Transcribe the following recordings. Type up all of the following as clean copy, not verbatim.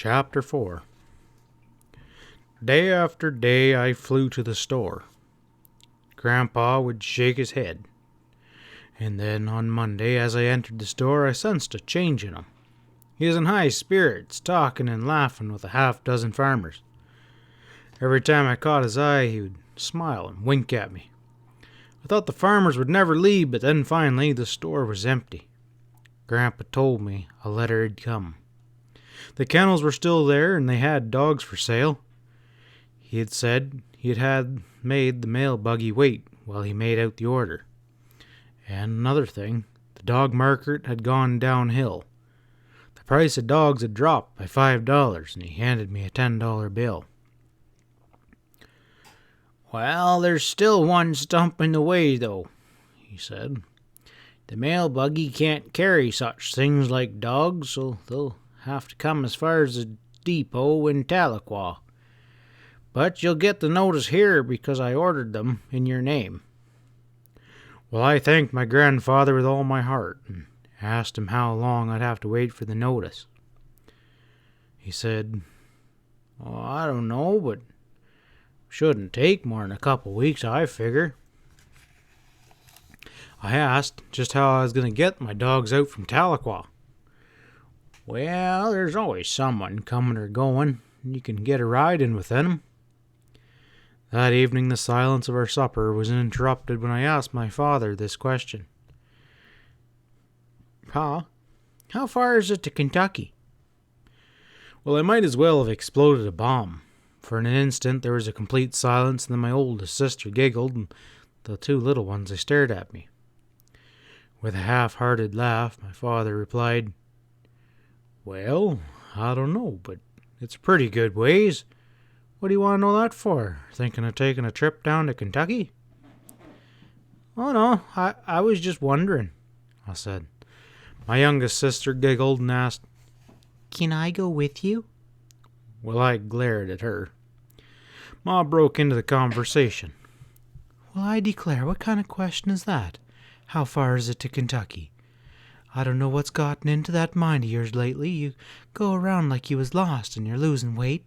Chapter 4. Day after day I flew to the store. Grandpa would shake his head. And then on Monday, as I entered the store, I sensed a change in him. He was in high spirits, talking and laughing with a half-dozen farmers. Every time I caught his eye, he would smile and wink at me. I thought the farmers would never leave, but then finally the store was empty. Grandpa told me a letter had come. The kennels were still there, and they had dogs for sale. He had said he had made the mail buggy wait while he made out the order. And another thing, the dog market had gone downhill. The price of dogs had dropped by $5, and he handed me a $10 bill. "Well, there's still one stump in the way, though," he said. "The mail buggy can't carry such things like dogs, so they'll have to come as far as the depot in Tahlequah. But you'll get the notice here because I ordered them in your name." Well, I thanked my grandfather with all my heart and asked him how long I'd have to wait for the notice. He said, "Oh, I don't know, but shouldn't take more than a couple weeks, I figure." I asked just how I was going to get my dogs out from Tahlequah. "Well, there's always someone coming or going, and you can get a ride in within 'em." That evening the silence of our supper was interrupted when I asked my father this question. "Pa, how far is it to Kentucky?" Well, I might as well have exploded a bomb. For an instant there was a complete silence, and then my oldest sister giggled, and the two little ones they stared at me. With a half-hearted laugh, my father replied, "Well, I don't know, but it's a pretty good ways. What do you want to know that for? Thinking of taking a trip down to Kentucky?" "Oh, no, I was just wondering," I said. My youngest sister giggled and asked, "Can I go with you?" Well, I glared at her. Ma broke into the conversation. "Well, I declare, what kind of question is that? How far is it to Kentucky? I don't know what's gotten into that mind of yours lately. You go around like you was lost, and you're losing weight.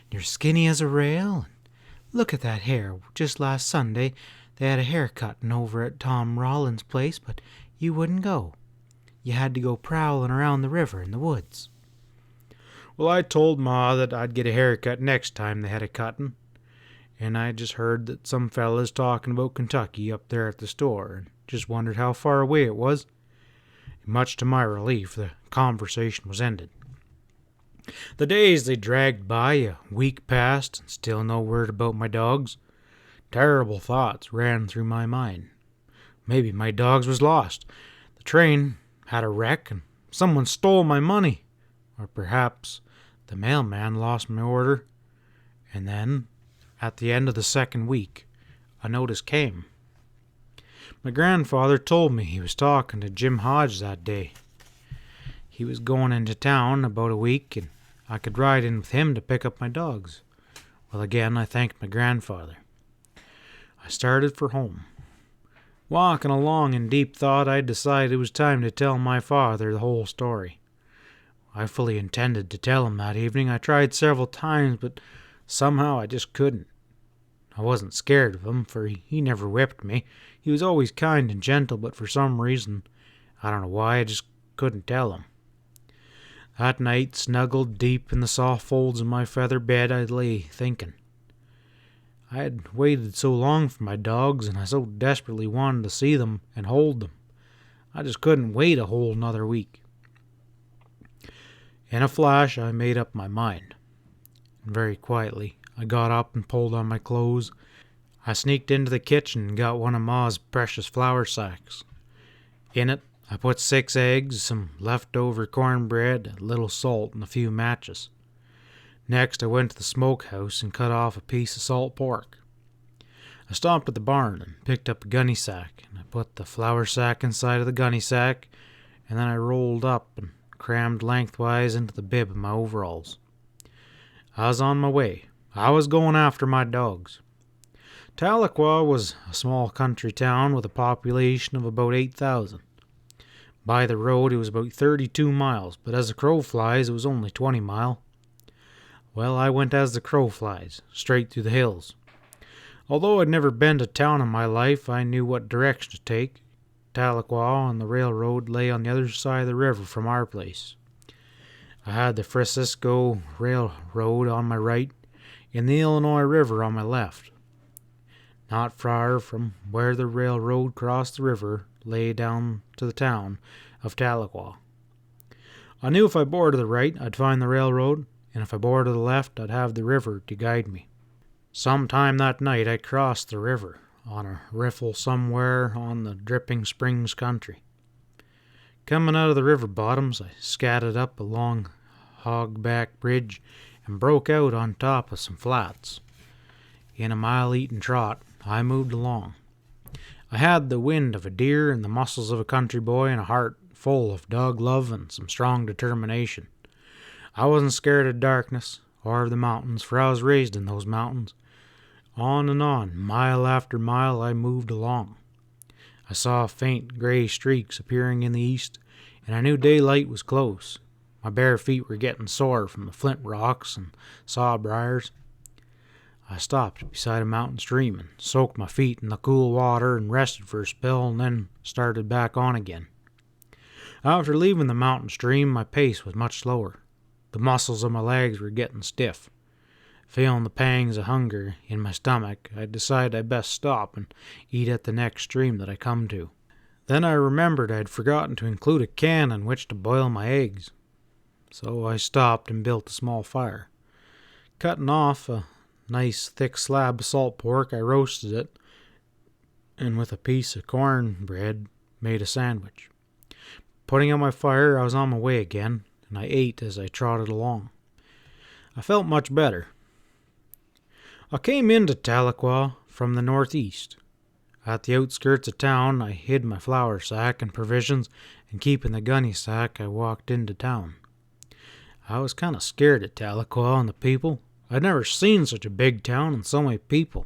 You're skinny as a rail. And look at that hair. Just last Sunday they had a haircutting over at Tom Rollins' place, but you wouldn't go. You had to go prowling around the river in the woods." Well, I told Ma that I'd get a haircut next time they had a cutting, and I just heard that some fellas talking about Kentucky up there at the store, and just wondered how far away it was. Much to my relief, the conversation was ended. The days they dragged by, a week passed, and still no word about my dogs. Terrible thoughts ran through my mind. Maybe my dogs was lost. The train had a wreck, and someone stole my money. Or perhaps the mailman lost my order. And then, at the end of the second week, a notice came. My grandfather told me he was talking to Jim Hodge that day. He was going into town about a week, and I could ride in with him to pick up my dogs. Well, again, I thanked my grandfather. I started for home. Walking along in deep thought, I decided it was time to tell my father the whole story. I fully intended to tell him that evening. I tried several times, but somehow I just couldn't. I wasn't scared of him, for he never whipped me. He was always kind and gentle, but for some reason, I don't know why, I just couldn't tell him. That night, snuggled deep in the soft folds of my feather bed, I lay thinking. I had waited so long for my dogs, and I so desperately wanted to see them and hold them. I just couldn't wait a whole another week. In a flash, I made up my mind. And very quietly, I got up and pulled on my clothes. I sneaked into the kitchen and got one of Ma's precious flour sacks. In it, I put 6 eggs, some leftover cornbread, a little salt, and a few matches. Next, I went to the smokehouse and cut off a piece of salt pork. I stopped at the barn and picked up a gunny sack, and I put the flour sack inside of the gunny sack, and then I rolled up and crammed lengthwise into the bib of my overalls. I was on my way. I was going after my dogs. Tahlequah was a small country town with a population of about 8,000. By the road, it was about 32 miles, but as the crow flies, it was only 20 miles. Well, I went as the crow flies, straight through the hills. Although I'd never been to town in my life, I knew what direction to take. Tahlequah and the railroad lay on the other side of the river from our place. I had the Francisco Railroad on my right and the Illinois River on my left. Not far from where the railroad crossed the river lay down to the town of Tahlequah. I knew if I bore to the right, I'd find the railroad, and if I bore to the left, I'd have the river to guide me. Sometime that night I crossed the river on a riffle somewhere on the Dripping Springs country. Coming out of the river bottoms, I scattered up a long hogback bridge and broke out on top of some flats. In a mile-eaten trot, I moved along. I had the wind of a deer and the muscles of a country boy and a heart full of dog love and some strong determination. I wasn't scared of darkness or of the mountains, for I was raised in those mountains. On and on, mile after mile, I moved along. I saw faint gray streaks appearing in the east, and I knew daylight was close. My bare feet were getting sore from the flint rocks and sawbriars. I stopped beside a mountain stream and soaked my feet in the cool water and rested for a spell and then started back on again. After leaving the mountain stream, my pace was much slower. The muscles of my legs were getting stiff. Feeling the pangs of hunger in my stomach, I decided I'd best stop and eat at the next stream that I come to. Then I remembered I'd forgotten to include a can in which to boil my eggs. So I stopped and built a small fire. Cutting off a nice thick slab of salt pork, I roasted it, and with a piece of cornbread made a sandwich. Putting out my fire, I was on my way again, and I ate as I trotted along. I felt much better. I came into Tahlequah from the northeast. At the outskirts of town, I hid my flour sack and provisions, and keeping the gunny sack, I walked into town. I was kind of scared at Tahlequah and the people. I'd never seen such a big town and so many people.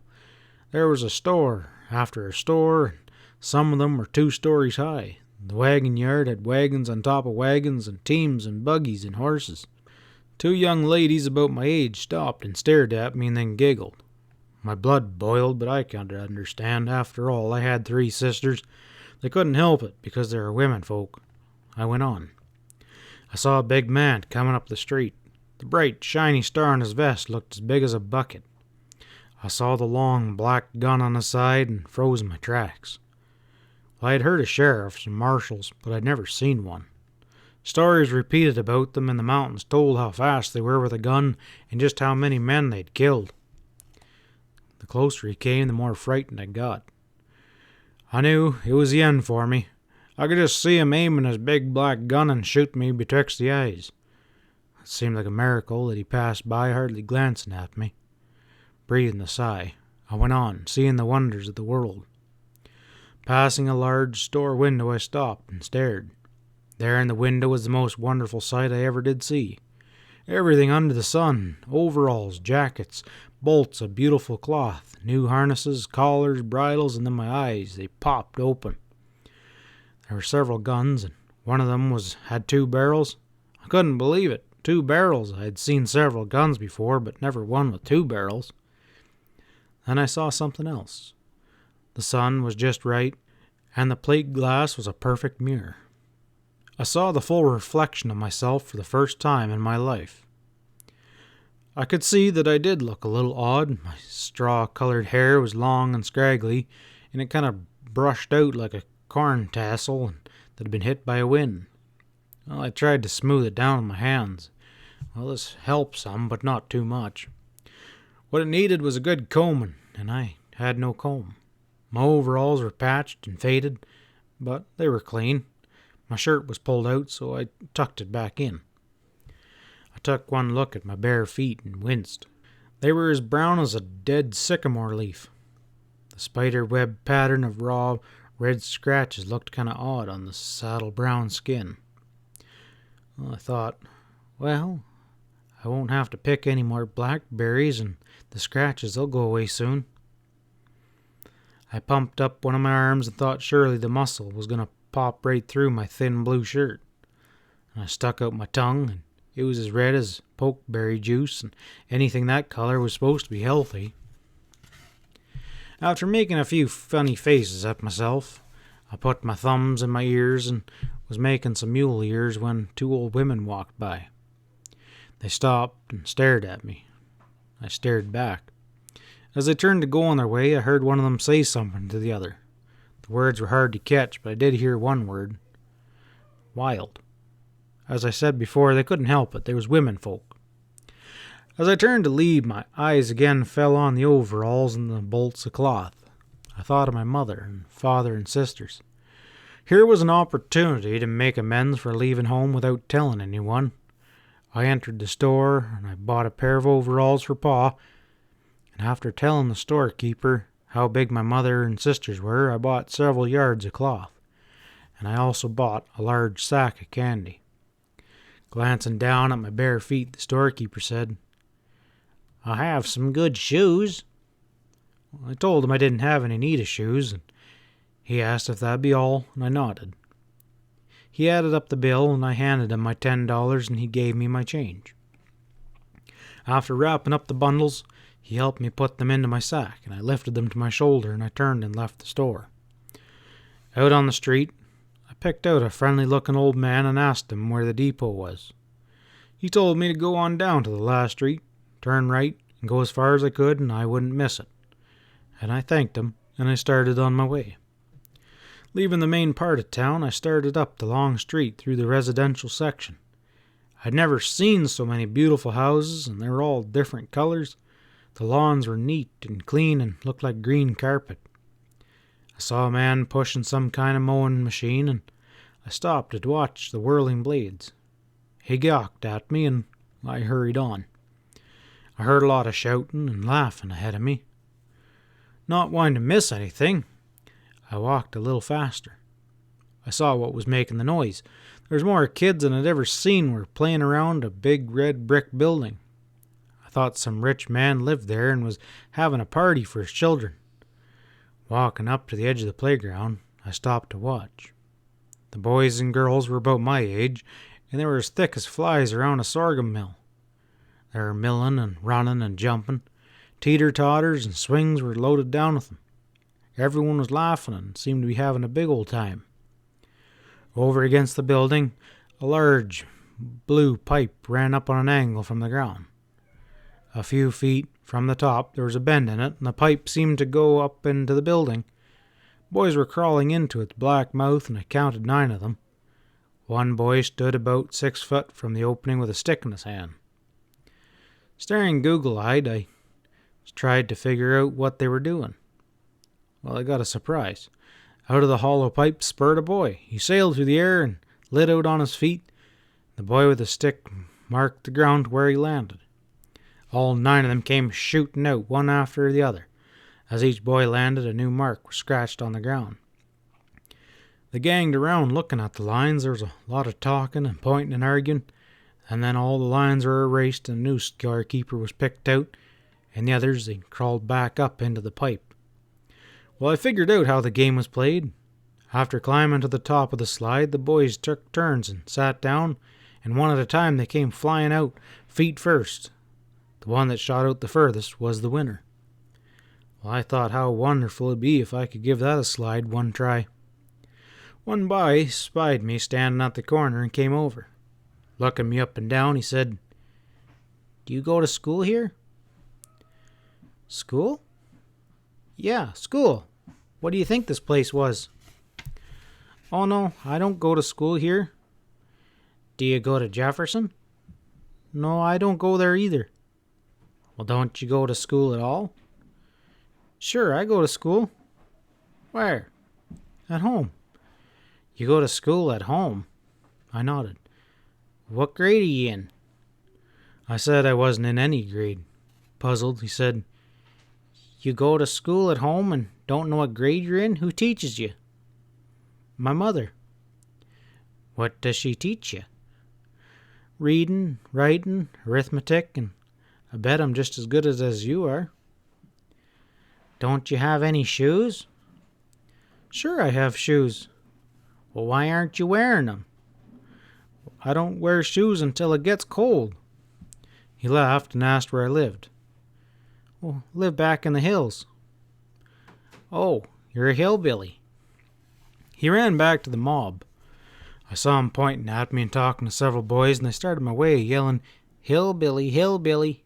There was a store after a store, and some of them were 2 stories high. The wagon yard had wagons on top of wagons and teams and buggies and horses. 2 young ladies about my age stopped and stared at me and then giggled. My blood boiled, but I could understand. After all, I had 3 sisters. They couldn't help it because they were women folk. I went on. I saw a big man coming up the street. The bright, shiny star on his vest looked as big as a bucket. I saw the long, black gun on his side and froze in my tracks. I had heard of sheriffs and marshals, but I'd never seen one. Stories repeated about them in the mountains told how fast they were with a gun and just how many men they'd killed. The closer he came, the more frightened I got. I knew it was the end for me. I could just see him aiming his big black gun and shoot me betwixt the eyes. It seemed like a miracle that he passed by, hardly glancing at me. Breathing a sigh, I went on, seeing the wonders of the world. Passing a large store window, I stopped and stared. There in the window was the most wonderful sight I ever did see. Everything under the sun, overalls, jackets, bolts of beautiful cloth, new harnesses, collars, bridles, and then my eyes, they popped open. There were several guns, and one of them had 2 barrels. I couldn't believe it. 2 barrels. I had seen several guns before, but never one with 2 barrels. Then I saw something else. The sun was just right, and the plate glass was a perfect mirror. I saw the full reflection of myself for the first time in my life. I could see that I did look a little odd. My straw-colored hair was long and scraggly, and it kind of brushed out like a corn tassel that had been hit by a wind. Well, I tried to smooth it down with my hands. Well, this helped some, but not too much. What it needed was a good combing, and I had no comb. My overalls were patched and faded, but they were clean. My shirt was pulled out, so I tucked it back in. I took one look at my bare feet and winced. They were as brown as a dead sycamore leaf. The spider web pattern of raw red scratches looked kind of odd on the saddle brown skin. Well, I thought, well, I won't have to pick any more blackberries, and the scratches, they'll go away soon. I pumped up one of my arms and thought surely the muscle was going to pop right through my thin blue shirt. And I stuck out my tongue, and It was as red as pokeberry juice, and anything that color was supposed to be healthy. After making a few funny faces at myself, I put my thumbs in my ears and was making some mule ears when 2 old women walked by. They stopped and stared at me. I stared back. As they turned to go on their way, I heard one of them say something to the other. The words were hard to catch, but I did hear one word. Wild. As I said before, they couldn't help it. They was women folk. As I turned to leave, my eyes again fell on the overalls and the bolts of cloth. I thought of my mother and father and sisters. Here was an opportunity to make amends for leaving home without telling anyone. I entered the store and I bought a pair of overalls for Pa, and after telling the storekeeper how big my mother and sisters were, I bought several yards of cloth, and I also bought a large sack of candy. Glancing down at my bare feet, the storekeeper said, "I have some good shoes." I told him I didn't have any need of shoes, and he asked if that'd be all, and I nodded. He added up the bill, and I handed him my $10, and he gave me my change. After wrapping up the bundles, he helped me put them into my sack, and I lifted them to my shoulder, and I turned and left the store. Out on the street, I picked out a friendly-looking old man and asked him where the depot was. He told me to go on down to the last street, turn right, and go as far as I could, and I wouldn't miss it. And I thanked him, and I started on my way. Leaving the main part of town, I started up the long street through the residential section. I'd never seen so many beautiful houses, and they were all different colors. The lawns were neat and clean and looked like green carpet. I saw a man pushing some kind of mowing machine, and I stopped to watch the whirling blades. He gawked at me, and I hurried on. I heard a lot of shouting and laughing ahead of me. Not wanting to miss anything, I walked a little faster. I saw what was making the noise. There was more kids than I'd ever seen were playing around a big red brick building. I thought some rich man lived there and was having a party for his children. Walking up to the edge of the playground, I stopped to watch. The boys and girls were about my age, and they were as thick as flies around a sorghum mill. They were milling and running and jumping. Teeter-totters and swings were loaded down with them. Everyone was laughing and seemed to be having a big old time. Over against the building, a large blue pipe ran up on an angle from the ground. A few feet from the top, there was a bend in it, and the pipe seemed to go up into the building. Boys were crawling into its black mouth, and I counted 9 of them. One boy stood about 6 foot from the opening with a stick in his hand. Staring goggle-eyed, I tried to figure out what they were doing. Well, I got a surprise. Out of the hollow pipe spurred a boy. He sailed through the air and lit out on his feet. The boy with the stick marked the ground where he landed. All 9 of them came shooting out, one after the other. As each boy landed, a new mark was scratched on the ground. They ganged around looking at the lines. There was a lot of talking and pointing and arguing, and then all the lines were erased and a new scorekeeper was picked out, and the others, they crawled back up into the pipe. Well, I figured out how the game was played. After climbing to the top of the slide, the boys took turns and sat down, and one at a time they came flying out, feet first. The one that shot out the furthest was the winner. Well, I thought how wonderful it'd be if I could give that a slide one try. One boy spied me standing at the corner and came over. Looking me up and down, he said, "Do you go to school here?" "School?" "Yeah, school. What do you think this place was?" "Oh, no, I don't go to school here." "Do you go to Jefferson?" "No, I don't go there either." "Well, don't you go to school at all?" "Sure, I go to school." "Where?" "At home." "You go to school at home?" I nodded. "What grade are you in?" I said I wasn't in any grade. Puzzled, he said, "You go to school at home and don't know what grade you're in? Who teaches you?" "My mother." "What does she teach you?" "Reading, writing, arithmetic, and I bet I'm just as good as you are." "Don't you have any shoes?" "Sure I have shoes." "Well, why aren't you wearing them?" I don't wear shoes until it gets cold." He laughed and asked where I lived. "Well, live back in the hills." "Oh, you're a hillbilly." He ran back to the mob. I saw him pointing at me and talking to several boys, and they started my way, yelling, "Hillbilly, hillbilly."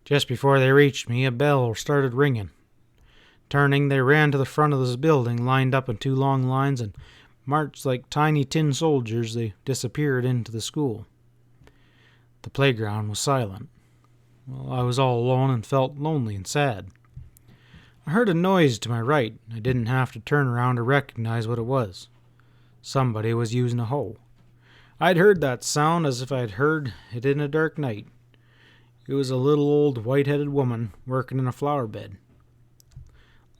Just before they reached me, a bell started ringing. Turning, they ran to the front of this building, lined up in two long lines, and marched like tiny tin soldiers. They disappeared into the school. The playground was silent. Well, I was all alone and felt lonely and sad. I heard a noise to my right. I didn't have to turn around to recognize what it was. Somebody was using a hoe. I'd heard that sound as if I'd heard it in a dark night. It was a little old white-headed woman working in a flower bed.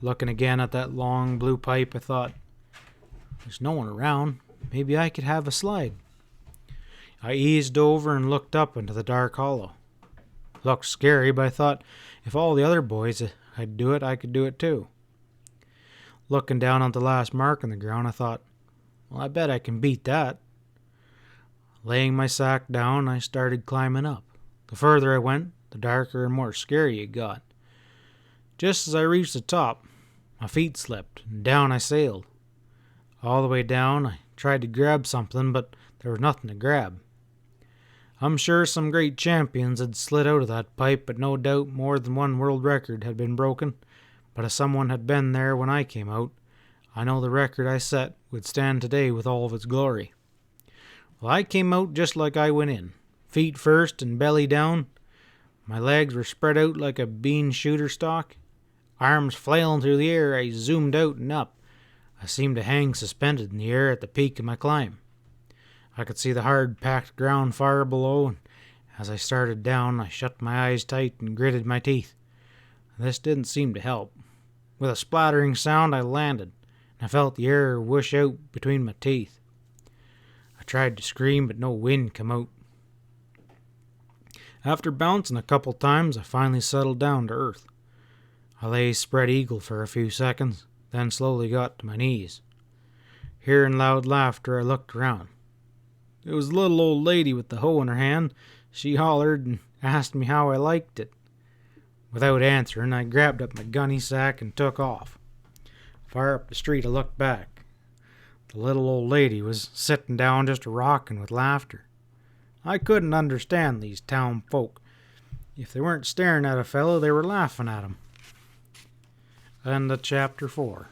Looking again at that long blue pipe, I thought, there's no one around. Maybe I could have a slide. I eased over and looked up into the dark hollow. It looked scary, but I thought if all the other boys could do it, I could do it too. Looking down at the last mark on the ground, I thought, well, I bet I can beat that. Laying my sack down, I started climbing up. The further I went, the darker and more scary it got. Just as I reached the top, my feet slipped, and down I sailed. All the way down, I tried to grab something, but there was nothing to grab. I'm sure some great champions had slid out of that pipe, but no doubt more than one world record had been broken. But if someone had been there when I came out, I know the record I set would stand today with all of its glory. Well, I came out just like I went in, feet first and belly down. My legs were spread out like a bean shooter stalk. Arms flailing through the air, I zoomed out and up. I seemed to hang suspended in the air at the peak of my climb. I could see the hard, packed ground far below, and as I started down, I shut my eyes tight and gritted my teeth. This didn't seem to help. With a splattering sound, I landed, and I felt the air whoosh out between my teeth. I tried to scream, but no wind came out. After bouncing a couple times, I finally settled down to earth. I lay spread eagle for a few seconds, then slowly got to my knees. Hearing loud laughter, I looked around. It was the little old lady with the hoe in her hand. She hollered and asked me how I liked it. Without answering, I grabbed up my gunny sack and took off. Far up the street, I looked back. The little old lady was sitting down just a-rocking with laughter. I couldn't understand these town folk. If they weren't staring at a fellow, they were laughing at him. End of chapter 4.